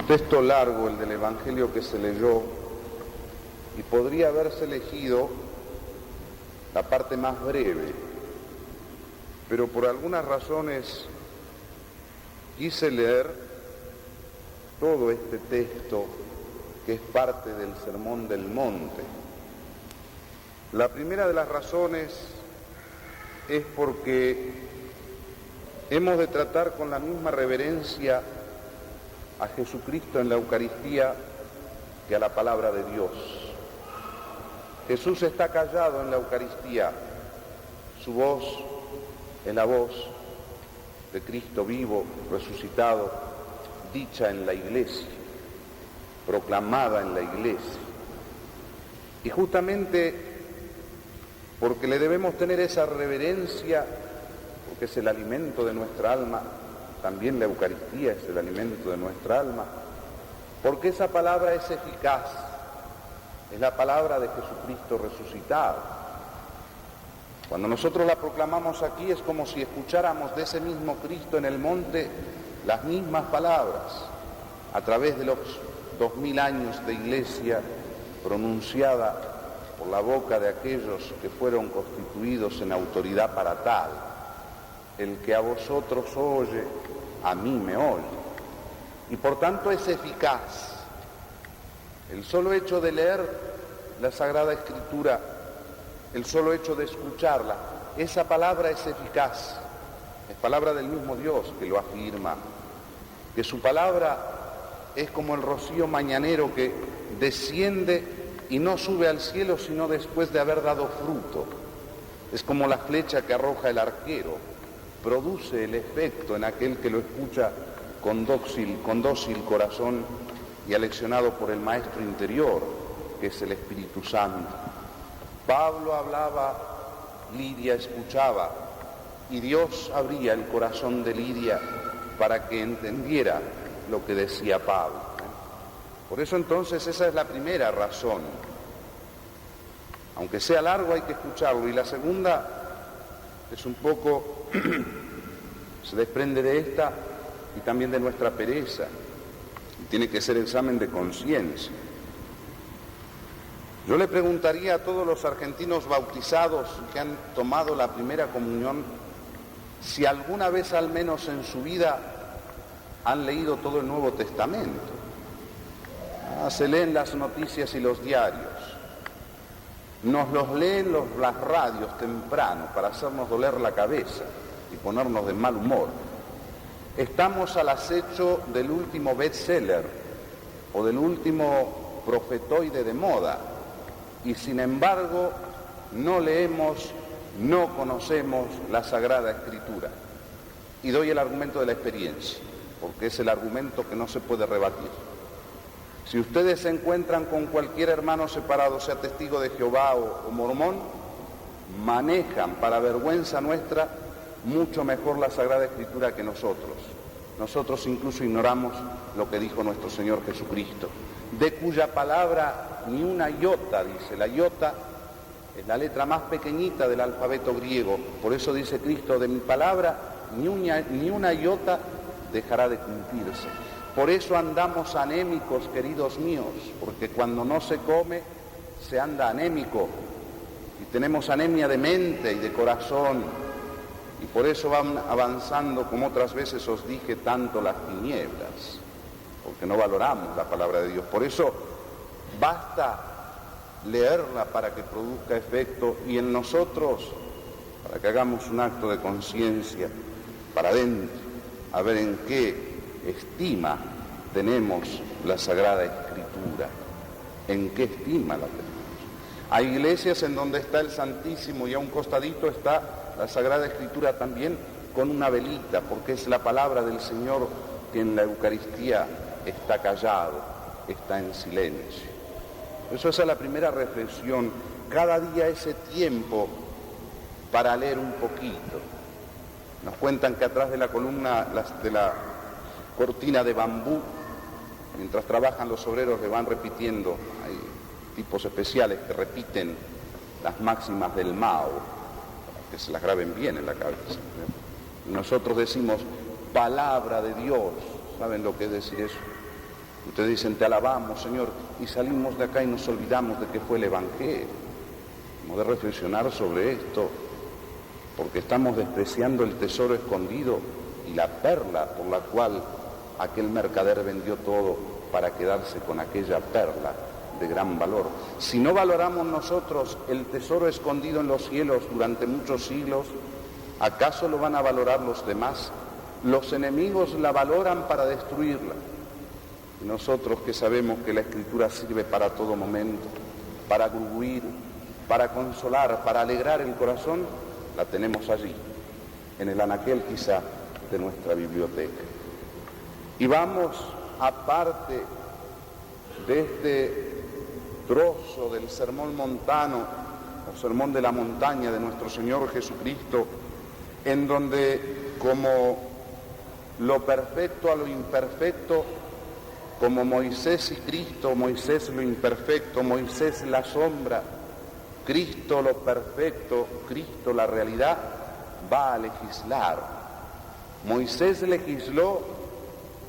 Texto largo el del Evangelio que se leyó, y podría haberse elegido la parte más breve, pero por algunas razones quise leer todo este texto que es parte del Sermón del Monte. La primera de las razones es porque hemos de tratar con la misma reverencia a Jesucristo en la Eucaristía que a la palabra de Dios. Jesús está callado en la Eucaristía. Su voz es la voz de Cristo vivo, resucitado, dicha en la Iglesia, proclamada en la Iglesia. Y justamente porque le debemos tener esa reverencia, porque es el alimento de nuestra alma, también la Eucaristía es el alimento de nuestra alma, porque esa palabra es eficaz, es la palabra de Jesucristo resucitado. Cuando nosotros la proclamamos aquí es como si escucháramos de ese mismo Cristo en el monte las mismas palabras, a través de los 2000 años de iglesia pronunciada por la boca de aquellos que fueron constituidos en autoridad para tal. El que a vosotros oye, a mí me oye. Y por tanto es eficaz. El solo hecho de leer la Sagrada Escritura, el solo hecho de escucharla, esa palabra es eficaz. Es palabra del mismo Dios que lo afirma. Que su palabra es como el rocío mañanero que desciende y no sube al cielo sino después de haber dado fruto. Es como la flecha que arroja el arquero, produce el efecto en aquel que lo escucha con dócil corazón y aleccionado por el Maestro interior, que es el Espíritu Santo. Pablo hablaba, Lidia escuchaba, y Dios abría el corazón de Lidia para que entendiera lo que decía Pablo. Por eso entonces esa es la primera razón. Aunque sea largo hay que escucharlo. Y la segunda es un poco, se desprende de esta y también de nuestra pereza. Y tiene que ser examen de conciencia. Yo le preguntaría a todos los argentinos bautizados que han tomado la primera comunión si alguna vez al menos en su vida han leído todo el Nuevo Testamento. Se leen las noticias y los diarios, nos los leen las radios temprano para hacernos doler la cabeza y ponernos de mal humor. Estamos al acecho del último bestseller o del último profetoide de moda y sin embargo no leemos, no conocemos la Sagrada Escritura. Y doy el argumento de la experiencia, porque es el argumento que no se puede rebatir. Si ustedes se encuentran con cualquier hermano separado, sea testigo de Jehová o mormón, manejan para vergüenza nuestra mucho mejor la Sagrada Escritura que nosotros. Nosotros incluso ignoramos lo que dijo nuestro Señor Jesucristo, de cuya palabra ni una iota, dice, la iota es la letra más pequeñita del alfabeto griego, por eso dice Cristo, de mi palabra ni una iota dejará de cumplirse. Por eso andamos anémicos, queridos míos, porque cuando no se come, se anda anémico, y tenemos anemia de mente y de corazón, y por eso van avanzando, como otras veces os dije, tanto las tinieblas, porque no valoramos la palabra de Dios. Por eso basta leerla para que produzca efecto, y en nosotros, para que hagamos un acto de conciencia, para adentro, a ver en qué estima tenemos la Sagrada Escritura, en qué estima la tenemos. Hay iglesias en donde está el Santísimo y a un costadito está la Sagrada Escritura también con una velita, porque es la palabra del Señor que en la Eucaristía está callado, está en silencio. Eso es la primera reflexión, cada día ese tiempo para leer un poquito. Nos cuentan que atrás de la columna, de la cortina de bambú, mientras trabajan los obreros le van repitiendo, hay tipos especiales que repiten las máximas del Mao, para que se las graben bien en la cabeza. Nosotros decimos palabra de Dios, ¿saben lo que es decir eso? Ustedes dicen, te alabamos, Señor, y salimos de acá y nos olvidamos de que fue el Evangelio. Hemos de reflexionar sobre esto, porque estamos despreciando el tesoro escondido y la perla por la cual aquel mercader vendió todo para quedarse con aquella perla de gran valor. Si no valoramos nosotros el tesoro escondido en los cielos durante muchos siglos, ¿acaso lo van a valorar los demás? Los enemigos la valoran para destruirla. Y nosotros que sabemos que la Escritura sirve para todo momento, para gruir, para consolar, para alegrar el corazón, la tenemos allí, en el anaquel quizá de nuestra biblioteca. Y vamos, aparte de este trozo del sermón montano, o sermón de la montaña de nuestro Señor Jesucristo, en donde como lo perfecto a lo imperfecto, como Moisés y Cristo, Moisés lo imperfecto, Moisés la sombra, Cristo lo perfecto, Cristo la realidad, va a legislar. Moisés legisló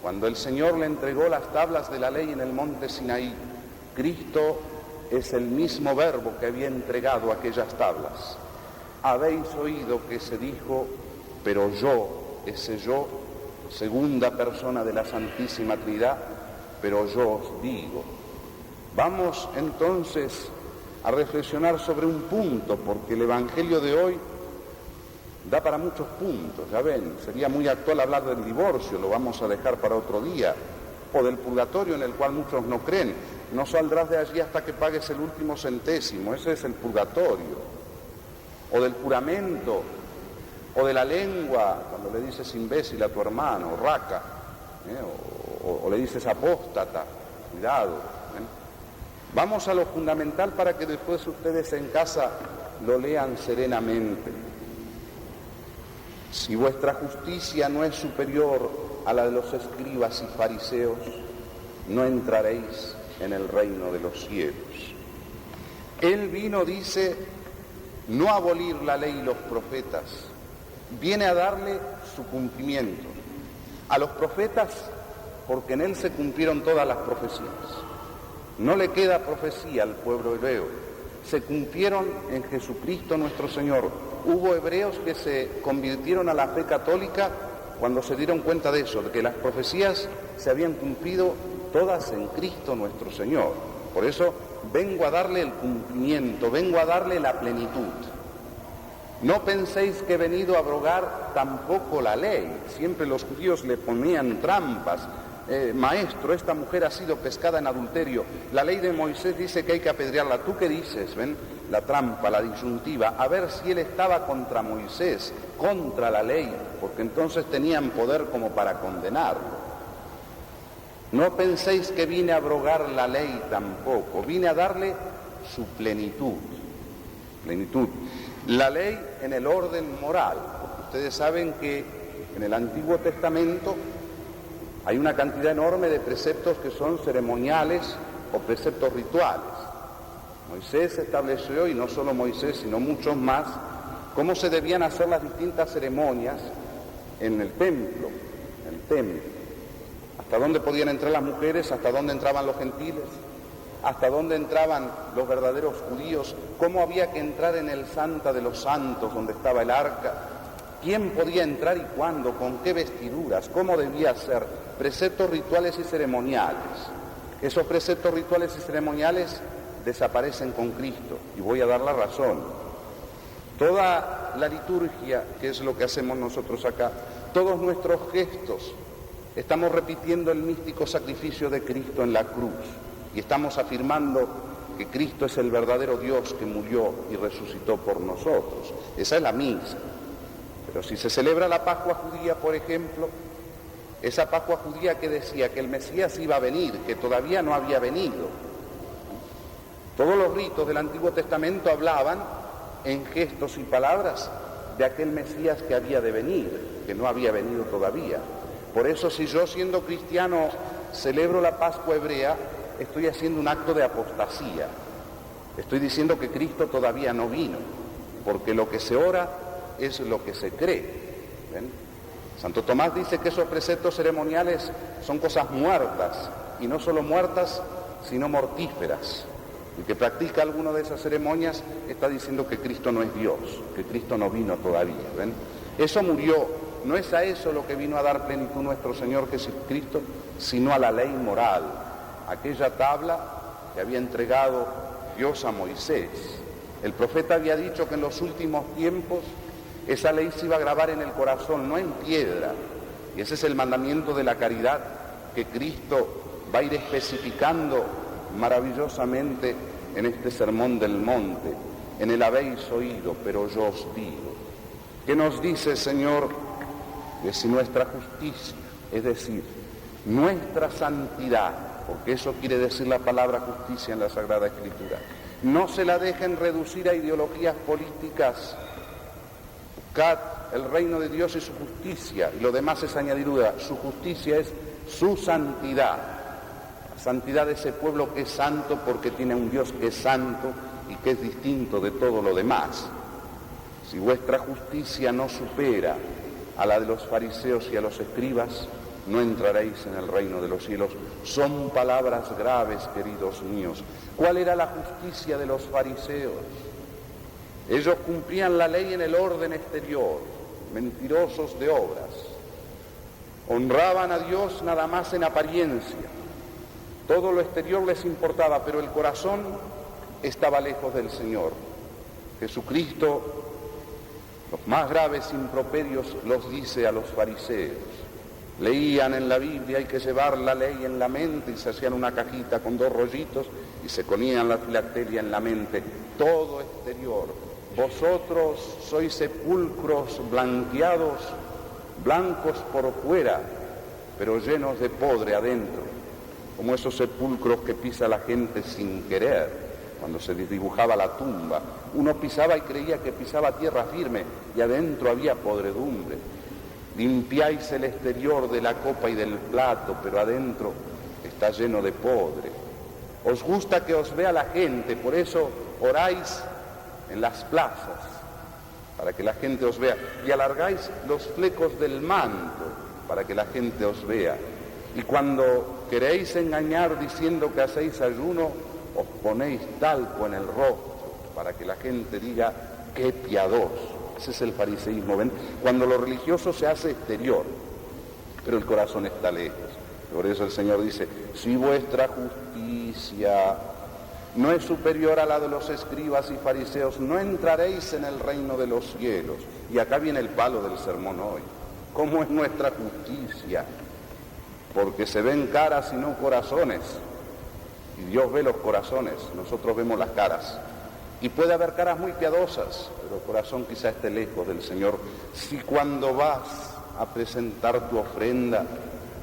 cuando el Señor le entregó las tablas de la ley en el monte Sinaí. Cristo es el mismo verbo que había entregado aquellas tablas. Habéis oído que se dijo, pero yo, ese yo, segunda persona de la Santísima Trinidad, pero yo os digo. Vamos entonces a reflexionar sobre un punto, porque el Evangelio de hoy da para muchos puntos, ya ven, sería muy actual hablar del divorcio, lo vamos a dejar para otro día, o del purgatorio en el cual muchos no creen, no saldrás de allí hasta que pagues el último centésimo, ese es el purgatorio, o del juramento, o de la lengua, cuando le dices imbécil a tu hermano, raca, o le dices apóstata, cuidado. Vamos a lo fundamental para que después ustedes en casa lo lean serenamente. Si vuestra justicia no es superior a la de los escribas y fariseos, no entraréis en el reino de los cielos. Él vino, dice, no a abolir la ley y los profetas, viene a darle su cumplimiento. A los profetas, porque en él se cumplieron todas las profecías. No le queda profecía al pueblo hebreo, se cumplieron en Jesucristo nuestro Señor. Hubo hebreos que se convirtieron a la fe católica cuando se dieron cuenta de eso, de que las profecías se habían cumplido todas en Cristo nuestro Señor. Por eso vengo a darle el cumplimiento, vengo a darle la plenitud. No penséis que he venido a abrogar tampoco la ley. Siempre los judíos le ponían trampas. Maestro, esta mujer ha sido pescada en adulterio. La ley de Moisés dice que hay que apedrearla. ¿Tú qué dices? ¿Ven? La trampa, la disyuntiva. A ver si él estaba contra Moisés, contra la ley, porque entonces tenían poder como para condenarlo. No penséis que vine a abrogar la ley tampoco. Vine a darle su plenitud. Plenitud. La ley en el orden moral. Ustedes saben que en el Antiguo Testamento hay una cantidad enorme de preceptos que son ceremoniales o preceptos rituales. Moisés estableció, y no solo Moisés, sino muchos más, cómo se debían hacer las distintas ceremonias en el templo, hasta dónde podían entrar las mujeres, hasta dónde entraban los gentiles, hasta dónde entraban los verdaderos judíos, cómo había que entrar en el Santa de los Santos, donde estaba el arca, quién podía entrar y cuándo, con qué vestiduras, cómo debía ser, preceptos rituales y ceremoniales. Esos preceptos rituales y ceremoniales desaparecen con Cristo, y voy a dar la razón. Toda la liturgia, que es lo que hacemos nosotros acá, todos nuestros gestos, estamos repitiendo el místico sacrificio de Cristo en la cruz, y estamos afirmando que Cristo es el verdadero Dios que murió y resucitó por nosotros. Esa es la misa. Pero si se celebra la Pascua judía, por ejemplo, esa Pascua judía que decía que el Mesías iba a venir, que todavía no había venido. Todos los ritos del Antiguo Testamento hablaban en gestos y palabras de aquel Mesías que había de venir, que no había venido todavía. Por eso, si yo, siendo cristiano, celebro la Pascua hebrea, estoy haciendo un acto de apostasía. Estoy diciendo que Cristo todavía no vino, porque lo que se ora es lo que se cree. ¿Ven? Santo Tomás dice que esos preceptos ceremoniales son cosas muertas, y no solo muertas, sino mortíferas. El que practica alguna de esas ceremonias está diciendo que Cristo no es Dios, que Cristo no vino todavía, ¿ven? Eso murió, no es a eso lo que vino a dar plenitud nuestro Señor Jesucristo, sino a la ley moral, aquella tabla que había entregado Dios a Moisés. El profeta había dicho que en los últimos tiempos esa ley se iba a grabar en el corazón, no en piedra. Y ese es el mandamiento de la caridad que Cristo va a ir especificando maravillosamente en este sermón del monte. En él habéis oído, pero yo os digo. ¿Qué nos dice, Señor? Que si nuestra justicia, es decir, nuestra santidad, porque eso quiere decir la palabra justicia en la Sagrada Escritura, no se la dejen reducir a ideologías políticas. Buscad el reino de Dios y su justicia, y lo demás es añadidura. Su justicia es su santidad, la santidad de ese pueblo que es santo porque tiene un Dios que es santo y que es distinto de todo lo demás. Si vuestra justicia no supera a la de los fariseos y a los escribas, no entraréis en el reino de los cielos. Son palabras graves, queridos míos. ¿Cuál era la justicia de los fariseos? Ellos cumplían la ley en el orden exterior, mentirosos de obras. Honraban a Dios nada más en apariencia. Todo lo exterior les importaba, pero el corazón estaba lejos del Señor. Jesucristo, los más graves improperios los dice a los fariseos. Leían en la Biblia, hay que llevar la ley en la mente, y se hacían una cajita con 2 rollitos y se ponían la filacteria en la mente. Todo exterior. Vosotros sois sepulcros blanqueados, blancos por fuera, pero llenos de podre adentro, como esos sepulcros que pisa la gente sin querer, cuando se dibujaba la tumba. Uno pisaba y creía que pisaba tierra firme, y adentro había podredumbre. Limpiáis el exterior de la copa y del plato, pero adentro está lleno de podre. Os gusta que os vea la gente, por eso oráis en las plazas, para que la gente os vea, y alargáis los flecos del manto, para que la gente os vea. Y cuando queréis engañar diciendo que hacéis ayuno, os ponéis talco en el rostro, para que la gente diga, qué piadoso. Ese es el fariseísmo, ¿ven? Cuando lo religioso se hace exterior, pero el corazón está lejos. Por eso el Señor dice, si vuestra justicia no es superior a la de los escribas y fariseos, no entraréis en el reino de los cielos. Y acá viene el palo del sermón hoy. ¿Cómo es nuestra justicia? Porque se ven caras y no corazones. Y Dios ve los corazones, nosotros vemos las caras. Y puede haber caras muy piadosas, pero el corazón quizá esté lejos del Señor. Si cuando vas a presentar tu ofrenda,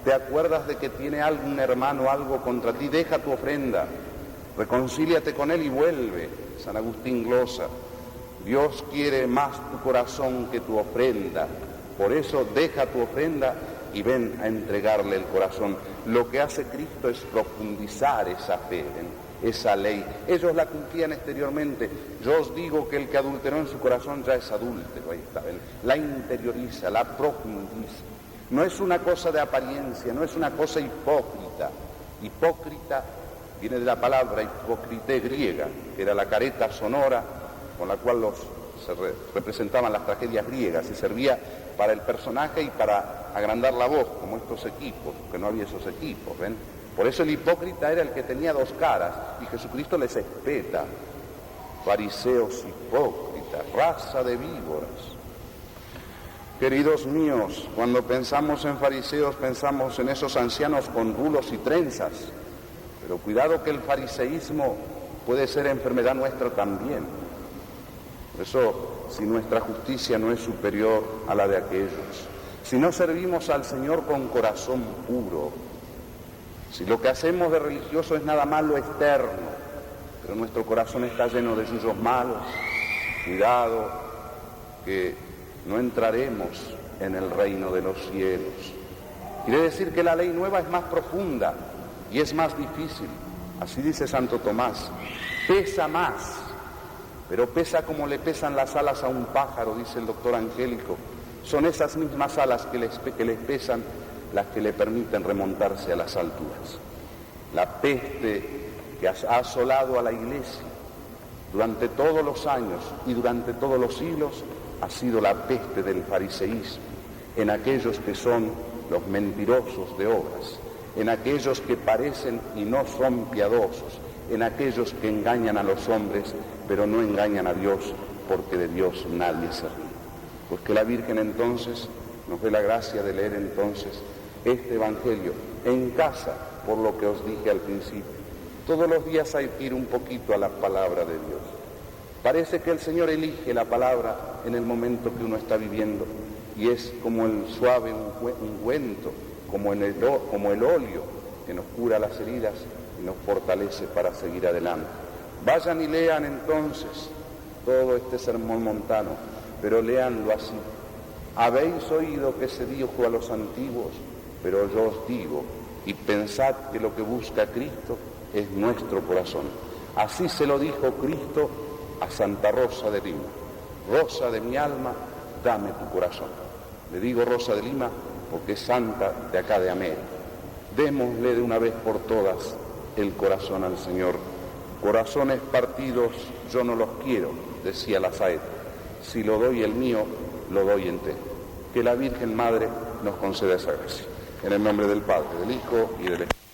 te acuerdas de que tiene algún hermano algo contra ti, deja tu ofrenda, reconcíliate con él y vuelve. San Agustín glosa, Dios quiere más tu corazón que tu ofrenda, por eso deja tu ofrenda y ven a entregarle el corazón. Lo que hace Cristo es profundizar esa fe, esa ley. Ellos la cumplían exteriormente. Yo os digo que el que adulteró en su corazón ya es adúltero. Ahí está, ¿ven? La interioriza, la profundiza. No es una cosa de apariencia, no es una cosa hipócrita. Hipócrita viene de la palabra hipócrite griega, que era la careta sonora con la cual se representaban las tragedias griegas, y servía para el personaje y para agrandar la voz, como estos equipos, que no había esos equipos, ¿ven? Por eso el hipócrita era el que tenía 2 caras, y Jesucristo les espeta. Fariseos hipócritas, raza de víboras. Queridos míos, cuando pensamos en fariseos, pensamos en esos ancianos con rulos y trenzas. Pero cuidado que el fariseísmo puede ser enfermedad nuestra también. Por eso, si nuestra justicia no es superior a la de aquellos, si no servimos al Señor con corazón puro, si lo que hacemos de religioso es nada más lo externo, pero nuestro corazón está lleno de yuyos malos, cuidado que no entraremos en el reino de los cielos. Quiere decir que la ley nueva es más profunda y es más difícil. Así dice Santo Tomás, pesa más, pero pesa como le pesan las alas a un pájaro, dice el doctor Angélico. Son esas mismas alas que les pesan las que le permiten remontarse a las alturas. La peste que ha asolado a la Iglesia durante todos los años y durante todos los siglos ha sido la peste del fariseísmo, en aquellos que son los mentirosos de obras, en aquellos que parecen y no son piadosos, en aquellos que engañan a los hombres, pero no engañan a Dios, porque de Dios nadie se ríe. Pues que la Virgen entonces nos dé la gracia de leer entonces este Evangelio en casa, por lo que os dije al principio. Todos los días hay que ir un poquito a la palabra de Dios. Parece que el Señor elige la palabra en el momento que uno está viviendo y es como el suave ungüento, como el óleo que nos cura las heridas y nos fortalece para seguir adelante. Vayan y lean entonces todo este sermón montano, pero léanlo así. Habéis oído que se dijo a los antiguos, pero yo os digo, y pensad que lo que busca Cristo es nuestro corazón. Así se lo dijo Cristo a Santa Rosa de Lima. Rosa de mi alma, dame tu corazón. Le digo Rosa de Lima porque es santa de acá de América. Démosle de una vez por todas el corazón al Señor. Corazones partidos yo no los quiero, decía la saeta. Si lo doy el mío, lo doy entero. Que la Virgen Madre nos conceda esa gracia. En el nombre del Padre, del Hijo y del Espíritu.